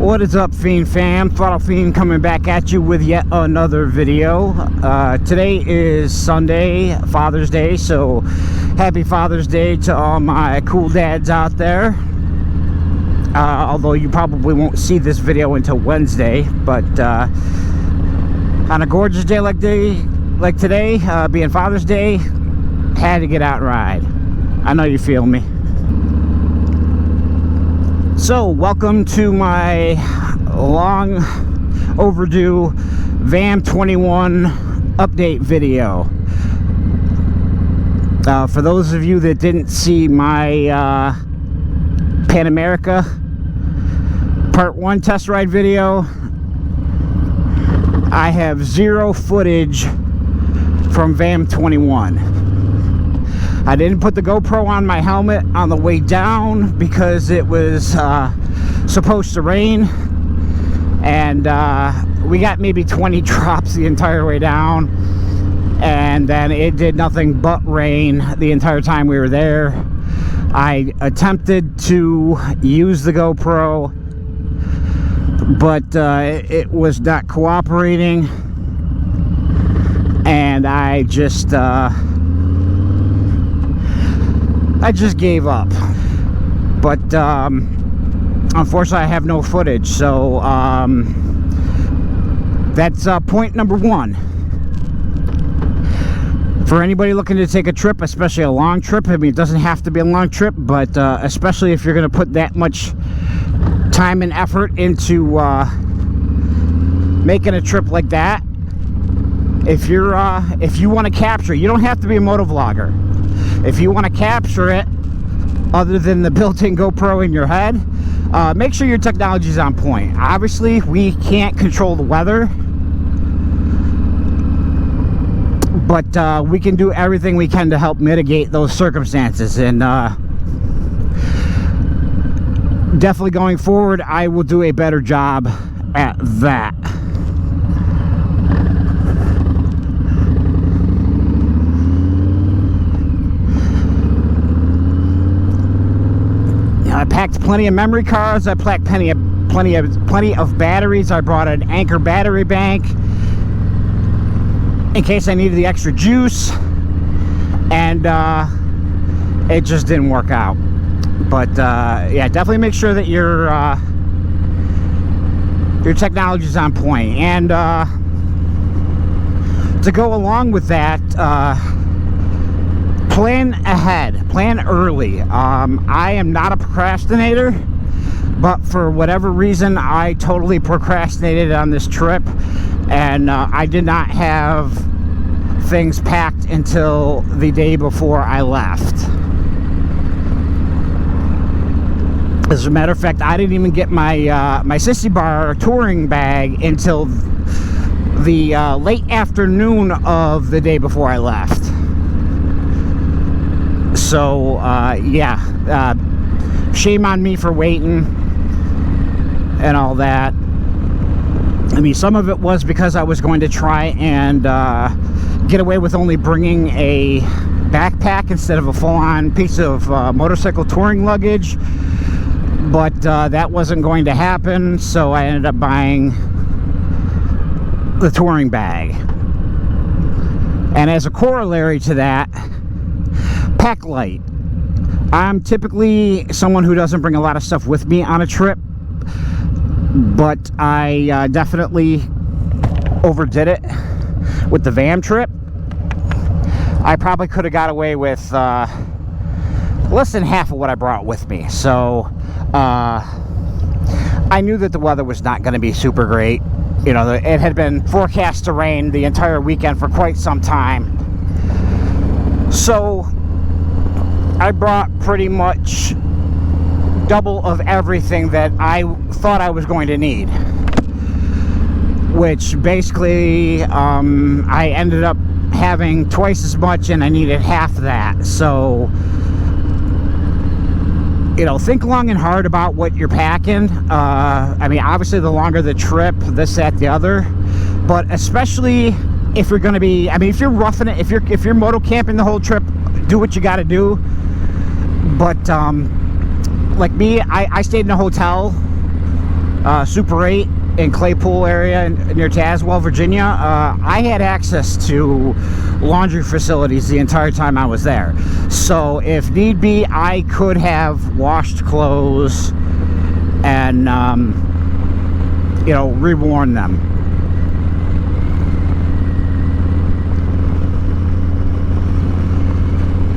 What is up, Fiend fam? Throttle Fiend coming back at you with yet another video. Today is Sunday, Father's Day, so happy Father's Day to all my cool dads out there. Although you probably won't see this video until Wednesday, but on a gorgeous day like today, being Father's Day, had to get out and ride. I know you feel me. So, welcome to my long overdue VAM 21 update video. For those of you that didn't see my Pan America Part 1 test ride video, I have zero footage from VAM 21. I didn't put the GoPro on my helmet on the way down because it was supposed to rain, and we got maybe 20 drops the entire way down, and then it did nothing but rain the entire time we were there. I attempted to use the GoPro, but it was not cooperating, and I just gave up. But unfortunately I have no footage, so that's point number one. For anybody looking to take a trip, especially a long trip, I mean, it doesn't have to be a long trip, but especially if you're going to put that much time and effort into making a trip like that, if you want to capture, you don't have to be a motovlogger. If you want to capture it, other than the built-in GoPro in your head, make sure your technology is on point. Obviously, we can't control the weather, but we can do everything we can to help mitigate those circumstances. And definitely going forward, I will do a better job at that. I packed plenty of memory cards. I packed plenty of batteries. I brought an Anchor battery bank in case I needed the extra juice, and it just didn't work out. But yeah, definitely make sure that your technology is on point. And to go along with that, plan ahead, plan early. I am not a procrastinator, but for whatever reason, I totally procrastinated on this trip, and I did not have things packed until the day before I left. As a matter of fact, I didn't even get my my Sissy Bar touring bag until the late afternoon of the day before I left. So yeah, shame on me for waiting and all that. I mean, some of it was because I was going to try and get away with only bringing a backpack instead of a full-on piece of motorcycle touring luggage, but that wasn't going to happen, so I ended up buying the touring bag. And as a corollary to that, pack light. I'm typically someone who doesn't bring a lot of stuff with me on a trip, but I definitely overdid it with the VAM trip. I probably could have got away with less than half of what I brought with me. So I knew that the weather was not going to be super great. You know, it had been forecast to rain the entire weekend for quite some time. So I brought pretty much double of everything that I thought I was going to need, which basically I ended up having twice as much, and I needed half that. So, you know, think long and hard about what you're packing. I mean, obviously the longer the trip, this, that, the other, but especially if you're going to be, I mean, if you're roughing it, if you're moto camping the whole trip, do what you got to do. But like me, I stayed in a hotel Super 8 in Claypool area near Tazwell, Virginia, I had access to laundry facilities the entire time I was there. So if need be, I could have washed clothes and you know, reworn them.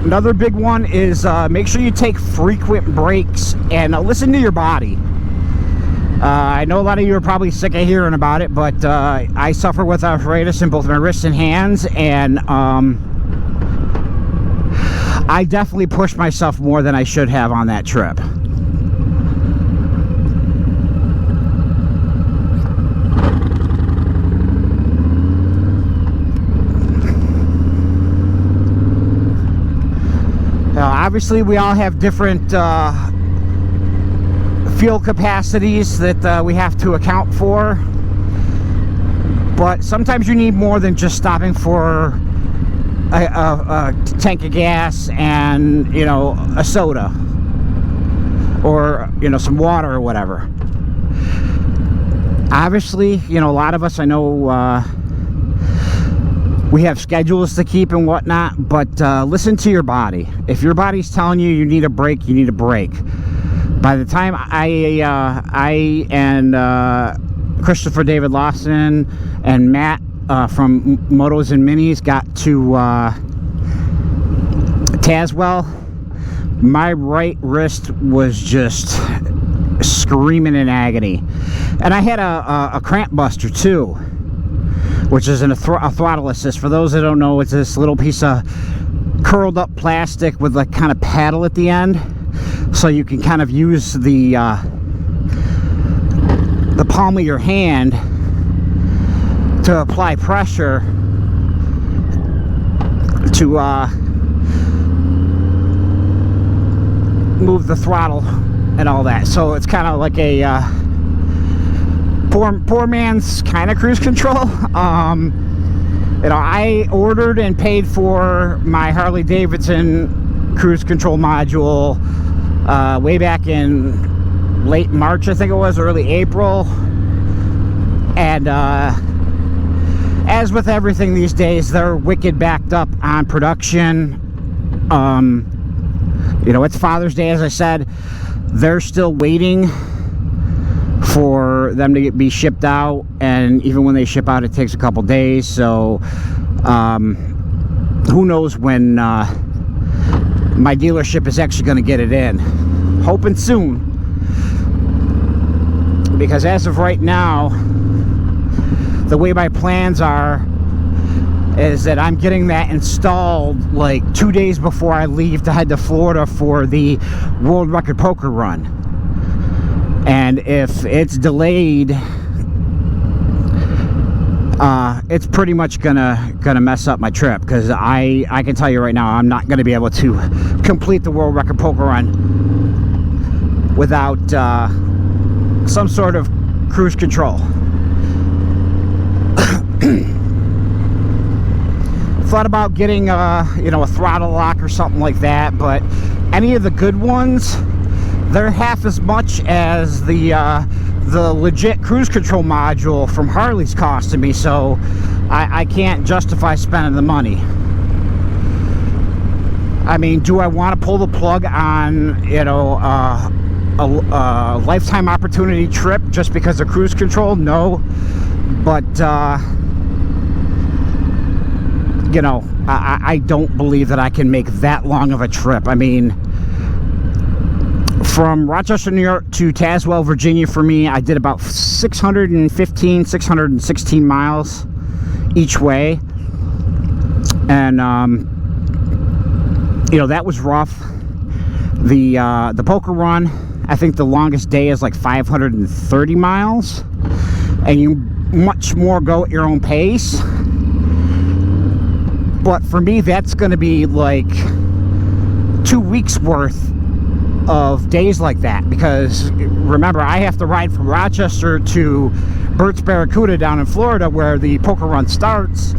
Another big one is make sure you take frequent breaks and listen to your body. I know a lot of you are probably sick of hearing about it, but I suffer with arthritis in both my wrists and hands, and I definitely pushed myself more than I should have on that trip. Obviously, we all have different fuel capacities that we have to account for, but sometimes you need more than just stopping for a tank of gas and, you know, a soda or, you know, some water or whatever. Obviously, you know, a lot of us, I know, we have schedules to keep and whatnot, but listen to your body. If your body's telling you you need a break, you need a break. By the time I and Christopher David Lawson and Matt from Motos and Minis got to Tazwell, my right wrist was just screaming in agony. And I had a cramp buster too, which is a throttle assist. For those that don't know, it's this little piece of curled up plastic with like kind of paddle at the end, so you can kind of use the palm of your hand to apply pressure to move the throttle and all that. So it's kind of like a poor man's kind of cruise control. You know, I ordered and paid for my Harley-Davidson cruise control module way back in late March, I think it was, early April. And as with everything these days, they're wicked backed up on production. You know, it's Father's Day, as I said. They're still waiting for them to be shipped out, and even when they ship out, it takes a couple days. So who knows when my dealership is actually going to get it in. Hoping soon, because as of right now, the way my plans are is that I'm getting that installed like 2 days before I leave to head to Florida for the World Record Poker Run. And if it's delayed, it's pretty much gonna mess up my trip, because I can tell you right now, I'm not gonna be able to complete the World Record Poker Run without some sort of cruise control. Thought about getting you know, a throttle lock or something like that, but any of the good ones, they're half as much as the legit cruise control module from Harley's costing me, so I can't justify spending the money. I mean, do I want to pull the plug on, you know, a lifetime opportunity trip just because of cruise control? No, but you know, I don't believe that I can make that long of a trip. I mean, from Rochester, New York to Tazwell, Virginia, for me, I did about 616 miles each way. And, you know, that was rough. The poker run, I think the longest day is like 530 miles. And you much more go at your own pace. But for me, that's going to be like 2 weeks worth of days like that, because remember, I have to ride from Rochester to Burt's Barracuda down in Florida, where the poker run starts.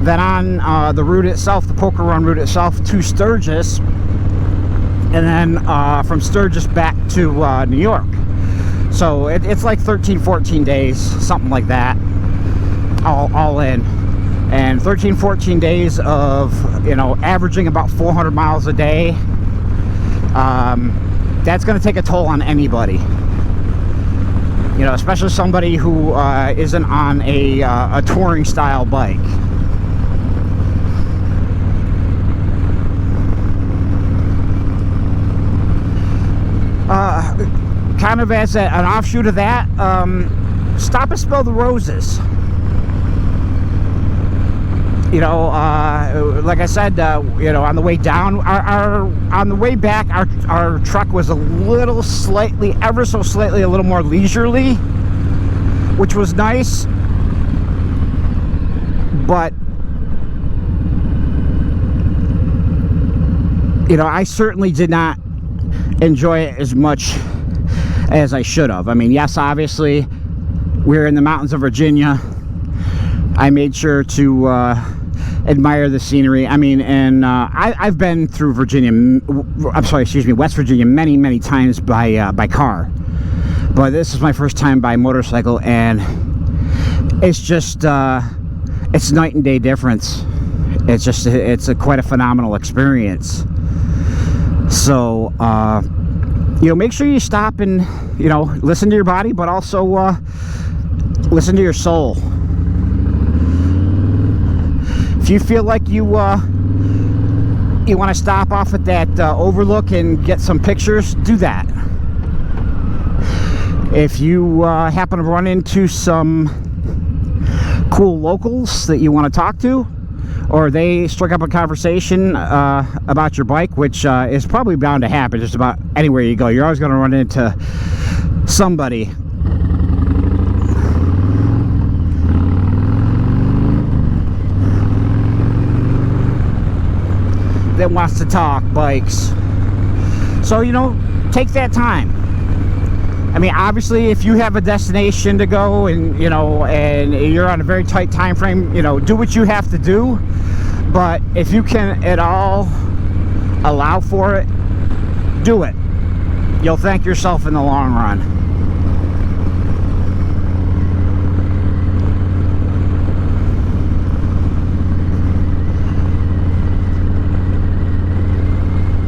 Then on the route itself, the poker run route itself, to Sturgis, and then from Sturgis back to New York. So it's like 13-14 days, something like that, all in. And 13-14 days of, you know, averaging about 400 miles a day, that's going to take a toll on anybody. You know, especially somebody who isn't on a touring style bike. Kind of as an offshoot of that, stop and smell the roses. You know, like I said, you know, on the way down, on the way back, our truck was a little slightly, ever so slightly, a little more leisurely, which was nice. But, you know, I certainly did not enjoy it as much as I should have. I mean, yes, obviously, we're in the mountains of Virginia. I made sure to admire the scenery. I mean, and I've been through Virginia, I'm sorry, excuse me, West Virginia many times by car, but this is my first time by motorcycle, and it's just it's night and day difference. It's just, it's quite a phenomenal experience. So you know, make sure you stop and, you know, listen to your body, but also listen to your soul. If you feel like you want to stop off at that overlook and get some pictures, do that. If you happen to run into some cool locals that you want to talk to, or they struck up a conversation about your bike, which is probably bound to happen just about anywhere you go. You're always going to run into somebody. That wants to talk bikes. So, you know, take that time. I mean, obviously, if you have a destination to go, and, you know, and you're on a very tight time frame, you know, do what you have to do. But if you can at all allow for it, do it. You'll thank yourself in the long run.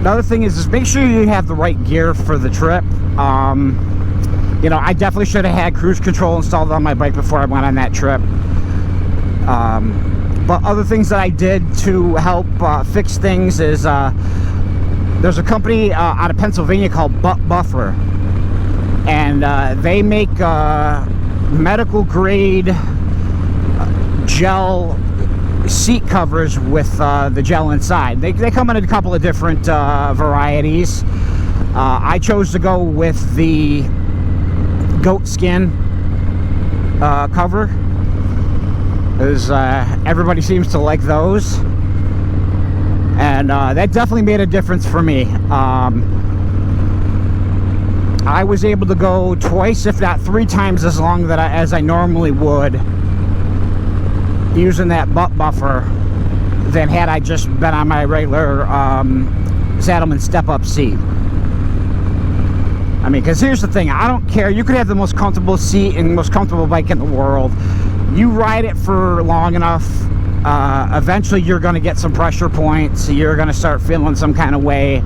Another thing is make sure you have the right gear for the trip. You know, I definitely should have had cruise control installed on my bike before I went on that trip. But other things that I did to help fix things is there's a company out of Pennsylvania called Buffer, and they make medical grade gel seat covers with the gel inside. They come in a couple of different varieties. I chose to go with the goat skin cover, because everybody seems to like those, and that definitely made a difference for me. I was able to go twice, if not 3 times as long as I normally would, using that butt buffer, than had I just been on my regular Saddleman step-up seat. I mean, because here's the thing, I don't care, you could have the most comfortable seat and most comfortable bike in the world. You ride it for long enough, eventually you're going to get some pressure points, you're going to start feeling some kind of way.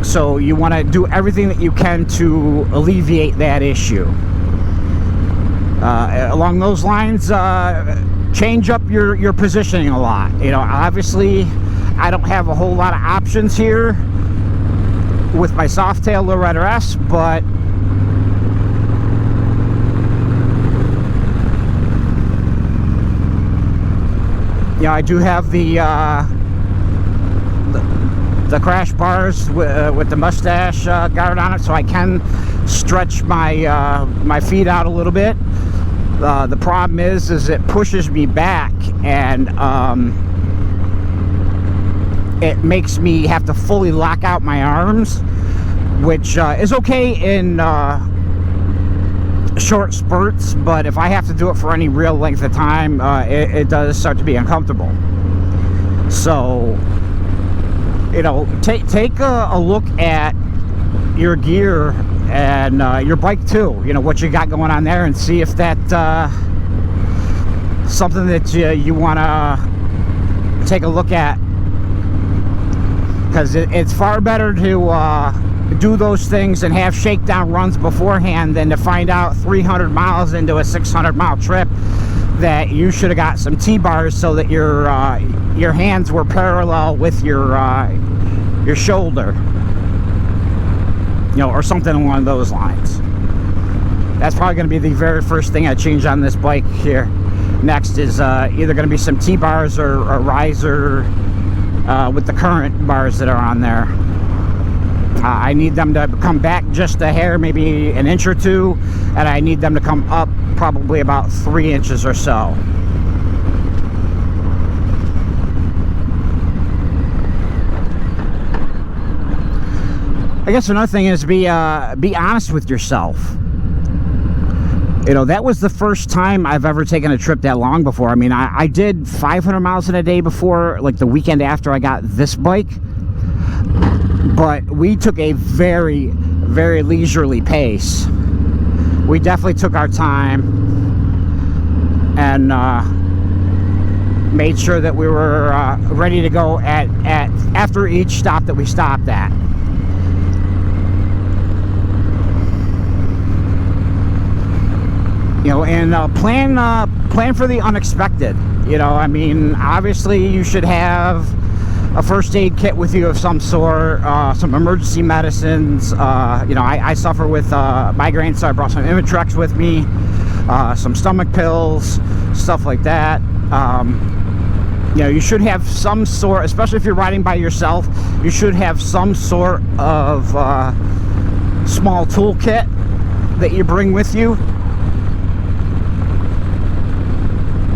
So you want to do everything that you can to alleviate that issue. Along those lines, change up your positioning a lot. You know, obviously I don't have a whole lot of options here with my Softail Lowrider S, but yeah, I do have the crash bars with the mustache guard on it, so I can stretch my my feet out a little bit. The problem is it pushes me back, and it makes me have to fully lock out my arms, which is okay in short spurts, but if I have to do it for any real length of time, it does start to be uncomfortable. So, you know, take a look at your gear and your bike too, you know, what you got going on there, and see if that something that you want to take a look at, because it's far better to do those things and have shakedown runs beforehand than to find out 300 miles into a 600-mile trip that you should have got some T-bars so that your hands were parallel with your shoulder, you know, or something along those lines. That's probably going to be the very first thing I change on this bike here. Next is either going to be some T-bars or a riser with the current bars that are on there. I need them to come back just a hair, maybe an inch or two, and I need them to come up probably about 3 inches or so. I guess another thing is be honest with yourself. You know, that was the first time I've ever taken a trip that long before. I mean, I did 500 miles in a day before, like the weekend after I got this bike. But we took a very, very leisurely pace. We definitely took our time and made sure that we were ready to go at after each stop that we stopped at. You know, and plan for the unexpected. You know, I mean, obviously you should have a first aid kit with you of some sort, some emergency medicines. You know, I suffer with migraine, so I brought some Imitrex with me, some stomach pills, stuff like that. You know, you should have some sort, especially if you're riding by yourself, you should have some sort of small toolkit that you bring with you.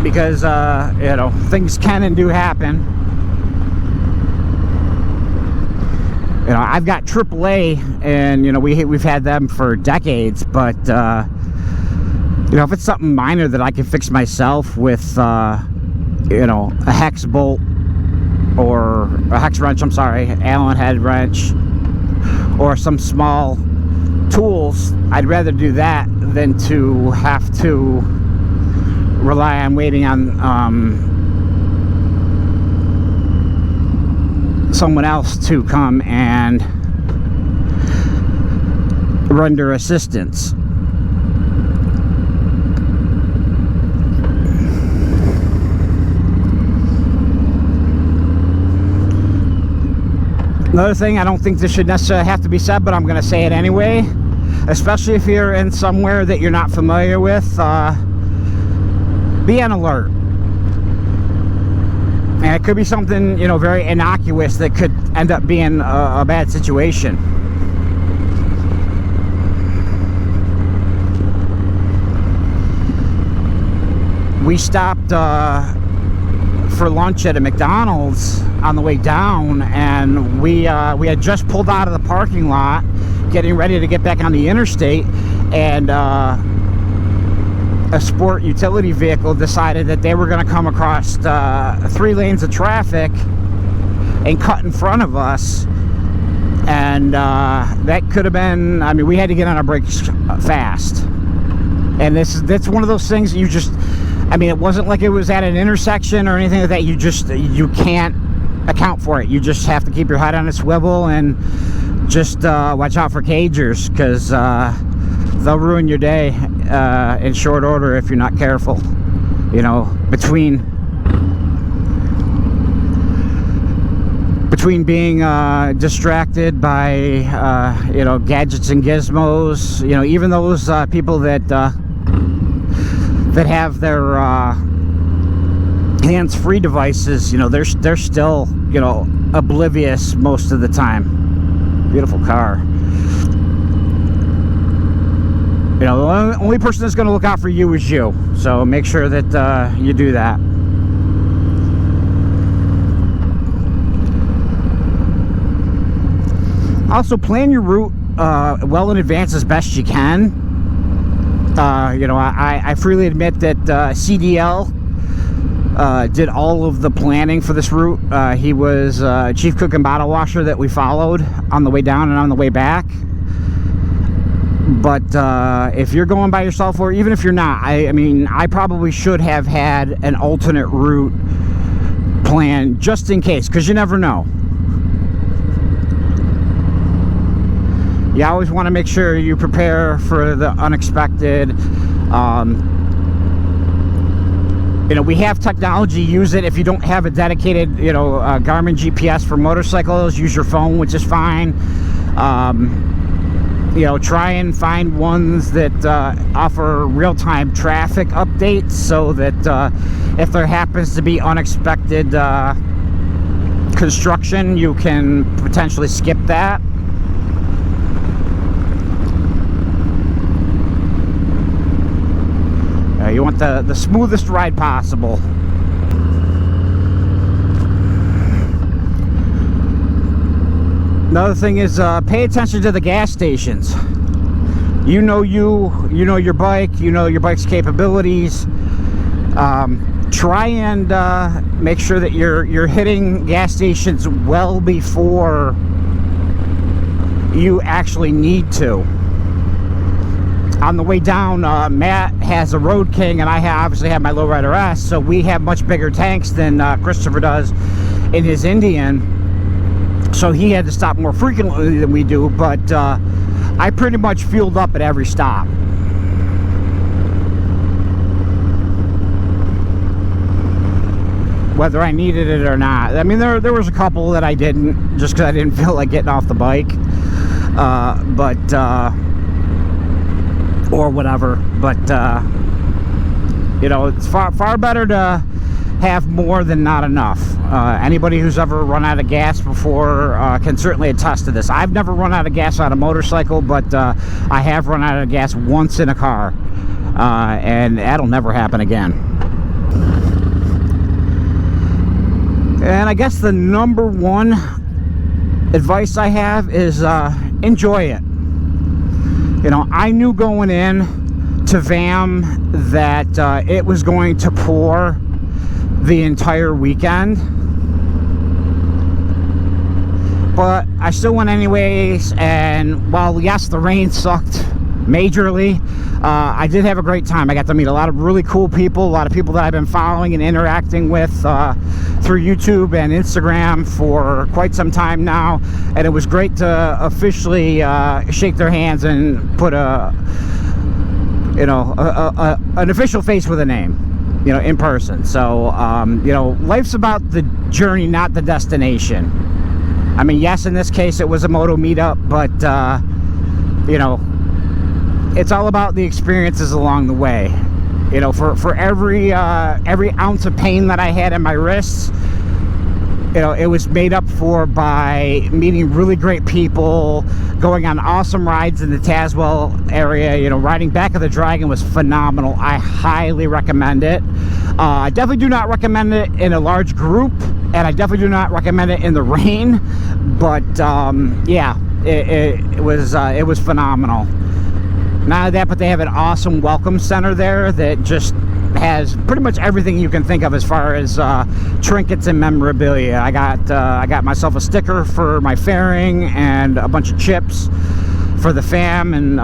Because, you know, things can and do happen. You know, I've got AAA, and, you know, we've had them for decades, but, you know, if it's something minor that I can fix myself with, you know, a hex bolt, or a hex wrench, I'm sorry, Allen head wrench, or some small tools, I'd rather do that than to have to rely on waiting on someone else to come and render assistance. Another thing, I don't think this should necessarily have to be said, but I'm going to say it anyway, especially if you're in somewhere that you're not familiar with. Be on alert. And it could be something, you know, very innocuous that could end up being a bad situation. We stopped for lunch at a McDonald's on the way down, and we had just pulled out of the parking lot, getting ready to get back on the interstate, and a sport utility vehicle decided that they were going to come across 3 lanes of traffic and cut in front of us, and that could have been, I mean, we had to get on our brakes fast. And that's one of those things you just, I mean, it wasn't like it was at an intersection or anything like that. You can't account for it. You just have to keep your head on a swivel and just watch out for cagers, because they'll ruin your day in short order if you're not careful. You know, between being distracted by you know, gadgets and gizmos, you know, even those people that have their hands-free devices, you know, they're still, you know, oblivious most of the time. Beautiful car. You know, the only person that's going to look out for you is you. So make sure that you do that. Also, plan your route well in advance as best you can. You know, I freely admit that CDL did all of the planning for this route. He was chief cook and bottle washer that we followed on the way down and on the way back. But if you're going by yourself, or even if you're not, I mean, I probably should have had an alternate route plan just in case, because you never know. You always want to make sure you prepare for the unexpected. You know, we have technology. Use it. If you don't have a dedicated, you know, Garmin GPS for motorcycles, use your phone, which is fine. You know, try and find ones that offer real-time traffic updates, so that if there happens to be unexpected construction, you can potentially skip that. You want the smoothest ride possible. Another thing is pay attention to the gas stations. You know your bike, you know your bike's capabilities. Try and make sure that you're hitting gas stations well before you actually need to. On the way down, Matt has a Road King, and I obviously have my Lowrider S, so we have much bigger tanks than Christopher does in his Indian, so he had to stop more frequently than we do, but I pretty much fueled up at every stop. Whether I needed it or not. I mean, there was a couple that I didn't, just because I didn't feel like getting off the bike, or whatever, but you know, it's far better to have more than not enough. Anybody who's ever run out of gas before can certainly attest to this. I've never run out of gas on a motorcycle, but I have run out of gas once in a car, and that'll never happen again. And I guess the number one advice I have is enjoy it. You know, I knew going in to VAM that it was going to pour the entire weekend, but I still went anyways, and while yes, the rain sucked majorly, I did have a great time. I got to meet a lot of really cool people, a lot of people that I've been following and interacting with through YouTube and Instagram for quite some time now, and it was great to officially shake their hands and put an official face with a name, you know, in person. So you know, life's about the journey, not the destination. I mean, yes, in this case it was a moto meetup, but you know, it's all about the experiences along the way. You know, for every ounce of pain that I had in my wrists, you know, it was made up for by meeting really great people, going on awesome rides in the Tazwell area. You know, riding Back of the Dragon was phenomenal. I highly recommend it. I definitely do not recommend it in a large group, and I definitely do not recommend it in the rain, but yeah, it was phenomenal. Not only that, but they have an awesome welcome center there that just has pretty much everything you can think of as far as trinkets and memorabilia. I got myself a sticker for my fairing and a bunch of chips for the fam, and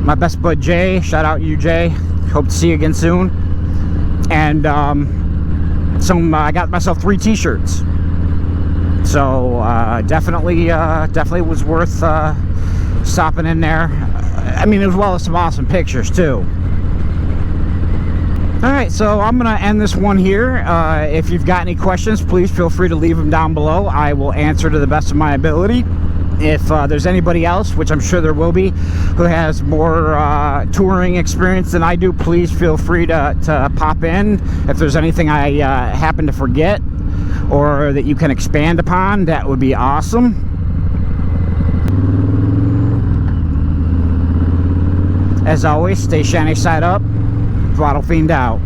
my best bud Jay, shout out you Jay, hope to see you again soon. And I got myself 3 t-shirts, so definitely was worth stopping in there. I mean, as well as some awesome pictures too. Alright, so I'm gonna end this one here. If you've got any questions, please feel free to leave them down below. I will answer to the best of my ability. If there's anybody else, which I'm sure there will be, who has more touring experience than I do, please feel free to pop in. If there's anything I happen to forget or that you can expand upon, that would be awesome. As always, stay shiny side up. Throttle Fiend out.